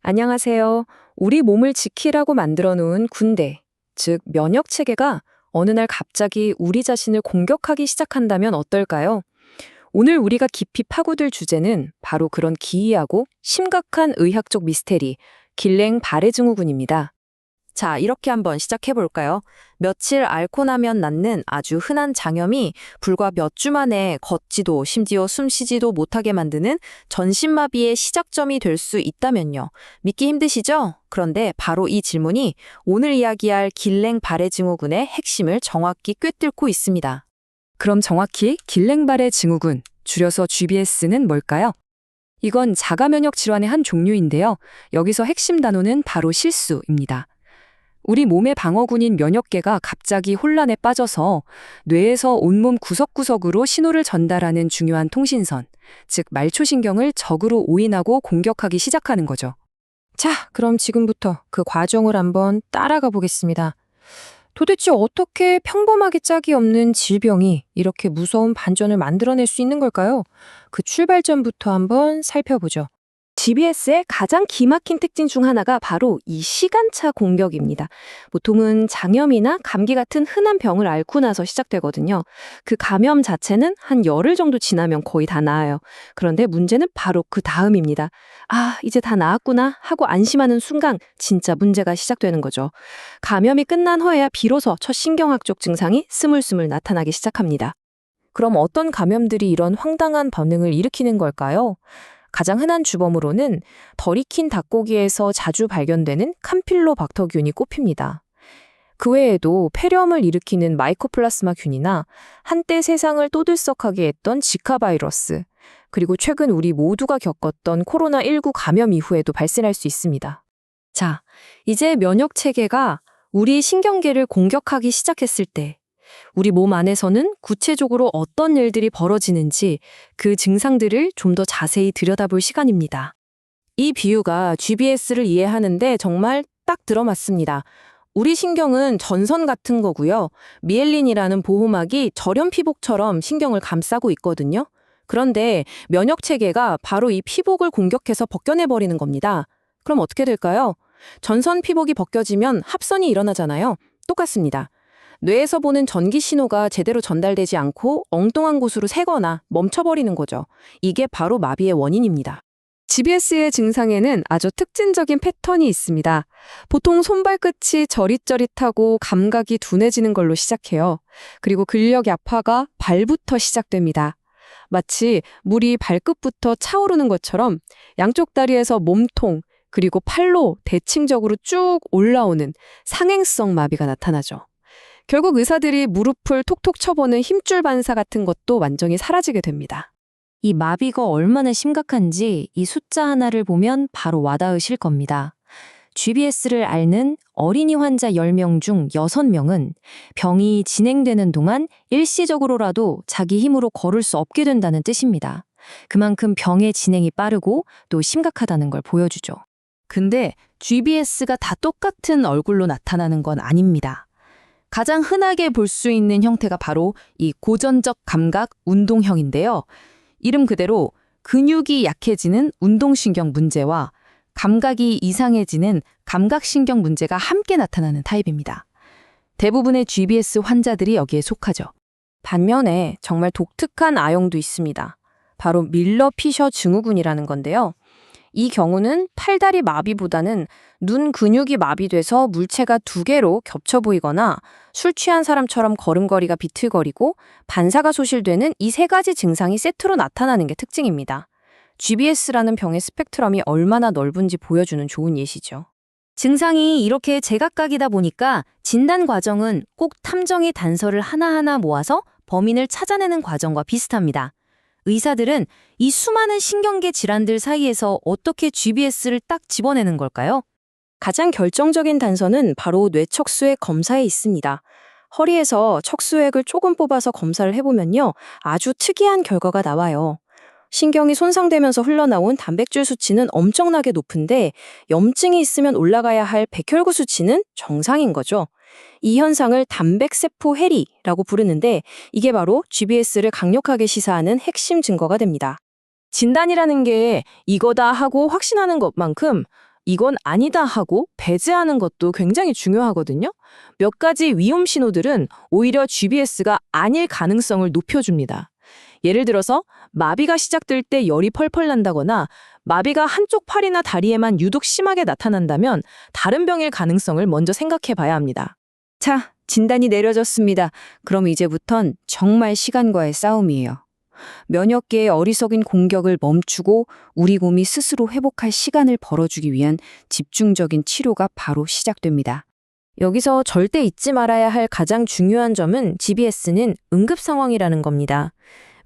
안녕하세요. 우리 몸을 지키라고 만들어 놓은 군대, 즉 면역 체계가 어느 날 갑자기 우리 자신을 공격하기 시작한다면 어떨까요? 오늘 우리가 깊이 파고들 주제는 바로 그런 기이하고 심각한 의학적 미스테리, 길랭-바레 증후군입니다. 자, 이렇게 한번 시작해 볼까요? 며칠 앓고 나면 낫는 아주 흔한 장염이 불과 몇 주 만에 걷지도 심지어 숨쉬지도 못하게 만드는 전신마비의 시작점이 될 수 있다면요. 믿기 힘드시죠? 그런데 바로 이 질문이 오늘 이야기할 길랭-바레 증후군의 핵심을 정확히 꿰뚫고 있습니다. 그럼 정확히 길랭-바레 증후군, 줄여서 GBS는 뭘까요? 이건 자가면역 질환의 한 종류인데요. 여기서 핵심 단어는 바로 실수입니다. 우리 몸의 방어군인 면역계가 갑자기 혼란에 빠져서 뇌에서 온몸 구석구석으로 신호를 전달하는 중요한 통신선, 즉 말초신경을 적으로 오인하고 공격하기 시작하는 거죠. 자, 그럼 지금부터 그 과정을 한번 따라가 보겠습니다. 도대체 어떻게 평범하게 짝이 없는 질병이 이렇게 무서운 반전을 만들어낼 수 있는 걸까요? 그 출발점부터 한번 살펴보죠. GBS의 가장 기막힌 특징 중 하나가 바로 이 시간차 공격입니다. 보통은 장염이나 감기 같은 흔한 병을 앓고 나서 시작되거든요. 그 감염 자체는 한 열흘 정도 지나면 거의 다 나아요. 그런데 문제는 바로 그 다음입니다. 아, 이제 다 나았구나 하고 안심하는 순간 진짜 문제가 시작되는 거죠. 감염이 끝난 후에야 비로소 첫 신경학적 증상이 스물스물 나타나기 시작합니다. 그럼 어떤 감염들이 이런 황당한 반응을 일으키는 걸까요? 가장 흔한 주범으로는 덜 익힌 닭고기에서 자주 발견되는 캄필로박터균이 꼽힙니다. 그 외에도 폐렴을 일으키는 마이코플라스마균이나 한때 세상을 떠들썩하게 했던 지카 바이러스, 그리고 최근 우리 모두가 겪었던 코로나19 감염 이후에도 발생할 수 있습니다. 자, 이제 면역 체계가 우리 신경계를 공격하기 시작했을 때 우리 몸 안에서는 구체적으로 어떤 일들이 벌어지는지 그 증상들을 좀 더 자세히 들여다볼 시간입니다. 이 비유가 GBS를 이해하는데 정말 딱 들어맞습니다. 우리 신경은 전선 같은 거고요. 미엘린이라는 보호막이 절연 피복처럼 신경을 감싸고 있거든요. 그런데 면역 체계가 바로 이 피복을 공격해서 벗겨내버리는 겁니다. 그럼 어떻게 될까요? 전선 피복이 벗겨지면 합선이 일어나잖아요. 똑같습니다. 뇌에서 보는 전기 신호가 제대로 전달되지 않고 엉뚱한 곳으로 새거나 멈춰버리는 거죠. 이게 바로 마비의 원인입니다. GBS의 증상에는 아주 특징적인 패턴이 있습니다. 보통 손발끝이 저릿저릿하고 감각이 둔해지는 걸로 시작해요. 그리고 근력 약화가 발부터 시작됩니다. 마치 물이 발끝부터 차오르는 것처럼 양쪽 다리에서 몸통, 그리고 팔로 대칭적으로 쭉 올라오는 상행성 마비가 나타나죠. 결국 의사들이 무릎을 톡톡 쳐보는 힘줄 반사 같은 것도 완전히 사라지게 됩니다. 이 마비가 얼마나 심각한지 이 숫자 하나를 보면 바로 와닿으실 겁니다. GBS를 앓는 어린이 환자 10명 중 6명은 병이 진행되는 동안 일시적으로라도 자기 힘으로 걸을 수 없게 된다는 뜻입니다. 그만큼 병의 진행이 빠르고 또 심각하다는 걸 보여주죠. 근데 GBS가 다 똑같은 얼굴로 나타나는 건 아닙니다. 가장 흔하게 볼 수 있는 형태가 바로 이 고전적 감각 운동형인데요. 이름 그대로 근육이 약해지는 운동신경 문제와 감각이 이상해지는 감각신경 문제가 함께 나타나는 타입입니다. 대부분의 GBS 환자들이 여기에 속하죠. 반면에 정말 독특한 아형도 있습니다. 바로 밀러-피셔 증후군이라는 건데요. 이 경우는 팔다리 마비보다는 눈 근육이 마비돼서 물체가 두 개로 겹쳐 보이거나 술 취한 사람처럼 걸음걸이가 비틀거리고 반사가 소실되는 이 세 가지 증상이 세트로 나타나는 게 특징입니다. GBS라는 병의 스펙트럼이 얼마나 넓은지 보여주는 좋은 예시죠. 증상이 이렇게 제각각이다 보니까 진단 과정은 꼭 탐정의 단서를 하나하나 모아서 범인을 찾아내는 과정과 비슷합니다. 의사들은 이 수많은 신경계 질환들 사이에서 어떻게 GBS를 딱 집어내는 걸까요? 가장 결정적인 단서는 바로 뇌척수액 검사에 있습니다. 허리에서 척수액을 조금 뽑아서 검사를 해보면요, 아주 특이한 결과가 나와요. 신경이 손상되면서 흘러나온 단백질 수치는 엄청나게 높은데 염증이 있으면 올라가야 할 백혈구 수치는 정상인 거죠. 이 현상을 단백세포 해리라고 부르는데 이게 바로 GBS를 강력하게 시사하는 핵심 증거가 됩니다. 진단이라는 게 이거다 하고 확신하는 것만큼 이건 아니다 하고 배제하는 것도 굉장히 중요하거든요. 몇 가지 위험 신호들은 오히려 GBS가 아닐 가능성을 높여줍니다. 예를 들어서 마비가 시작될 때 열이 펄펄 난다거나 마비가 한쪽 팔이나 다리에만 유독 심하게 나타난다면 다른 병일 가능성을 먼저 생각해 봐야 합니다. 자, 진단이 내려졌습니다. 그럼 이제부턴 정말 시간과의 싸움이에요. 면역계의 어리석인 공격을 멈추고 우리 몸이 스스로 회복할 시간을 벌어주기 위한 집중적인 치료가 바로 시작됩니다. 여기서 절대 잊지 말아야 할 가장 중요한 점은 GBS는 응급 상황이라는 겁니다.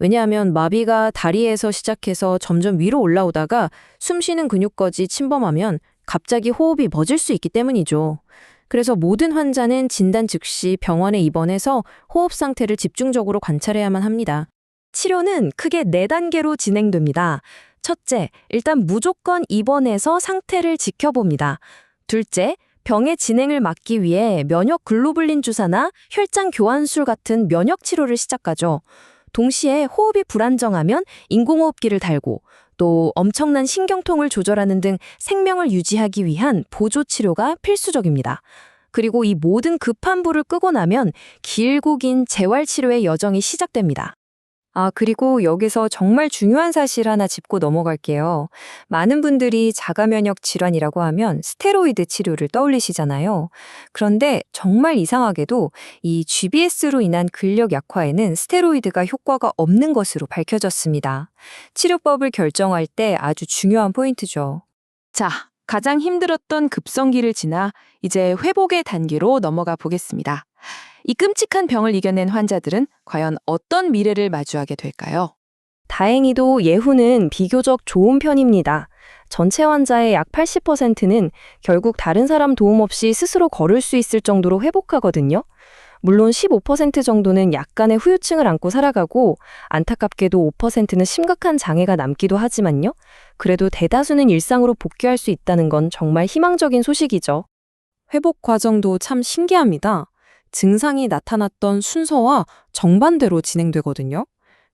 왜냐하면 마비가 다리에서 시작해서 점점 위로 올라오다가 숨쉬는 근육까지 침범하면 갑자기 호흡이 멎을 수 있기 때문이죠. 그래서 모든 환자는 진단 즉시 병원에 입원해서 호흡 상태를 집중적으로 관찰해야만 합니다. 치료는 크게 4단계로 진행됩니다. 첫째, 일단 무조건 입원해서 상태를 지켜봅니다. 둘째, 병의 진행을 막기 위해 면역 글로불린 주사나 혈장 교환술 같은 면역 치료를 시작하죠. 동시에 호흡이 불안정하면 인공호흡기를 달고 또 엄청난 신경통을 조절하는 등 생명을 유지하기 위한 보조 치료가 필수적입니다. 그리고 이 모든 급한 불을 끄고 나면 길고 긴 재활치료의 여정이 시작됩니다. 그리고 여기서 정말 중요한 사실 하나 짚고 넘어갈게요. 많은 분들이 자가면역 질환이라고 하면 스테로이드 치료를 떠올리시잖아요. 그런데 정말 이상하게도 이 GBS로 인한 근력 약화에는 스테로이드가 효과가 없는 것으로 밝혀졌습니다. 치료법을 결정할 때 아주 중요한 포인트죠. 자, 가장 힘들었던 급성기를 지나 이제 회복의 단계로 넘어가 보겠습니다. 이 끔찍한 병을 이겨낸 환자들은 과연 어떤 미래를 마주하게 될까요? 다행히도 예후는 비교적 좋은 편입니다. 전체 환자의 약 80%는 결국 다른 사람 도움 없이 스스로 걸을 수 있을 정도로 회복하거든요. 물론 15% 정도는 약간의 후유증을 안고 살아가고 안타깝게도 5%는 심각한 장애가 남기도 하지만요. 그래도 대다수는 일상으로 복귀할 수 있다는 건 정말 희망적인 소식이죠. 회복 과정도 참 신기합니다. 증상이 나타났던 순서와 정반대로 진행되거든요.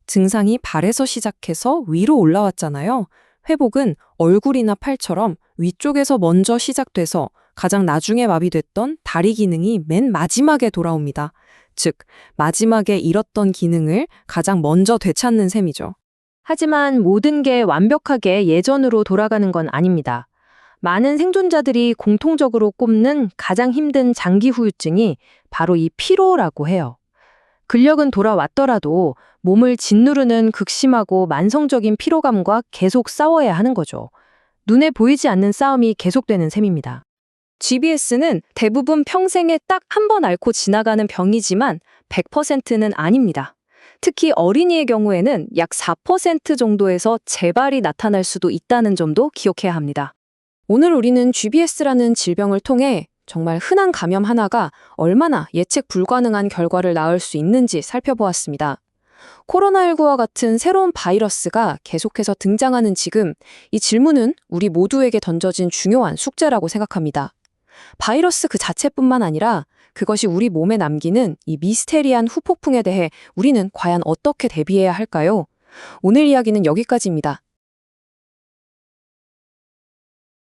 증상이 발에서 시작해서 위로 올라왔잖아요. 회복은 얼굴이나 팔처럼 위쪽에서 먼저 시작돼서 가장 나중에 마비됐던 다리 기능이 맨 마지막에 돌아옵니다. 즉, 마지막에 잃었던 기능을 가장 먼저 되찾는 셈이죠. 하지만 모든 게 완벽하게 예전으로 돌아가는 건 아닙니다. 많은 생존자들이 공통적으로 꼽는 가장 힘든 장기 후유증이 바로 이 피로라고 해요. 근력은 돌아왔더라도 몸을 짓누르는 극심하고 만성적인 피로감과 계속 싸워야 하는 거죠. 눈에 보이지 않는 싸움이 계속되는 셈입니다. GBS는 대부분 평생에 딱 한 번 앓고 지나가는 병이지만 100%는 아닙니다. 특히 어린이의 경우에는 약 4% 정도에서 재발이 나타날 수도 있다는 점도 기억해야 합니다. 오늘 우리는 GBS라는 질병을 통해 정말 흔한 감염 하나가 얼마나 예측 불가능한 결과를 낳을 수 있는지 살펴보았습니다. 코로나19와 같은 새로운 바이러스가 계속해서 등장하는 지금, 이 질문은 우리 모두에게 던져진 중요한 숙제라고 생각합니다. 바이러스 그 자체뿐만 아니라 그것이 우리 몸에 남기는 이 미스테리한 후폭풍에 대해 우리는 과연 어떻게 대비해야 할까요? 오늘 이야기는 여기까지입니다.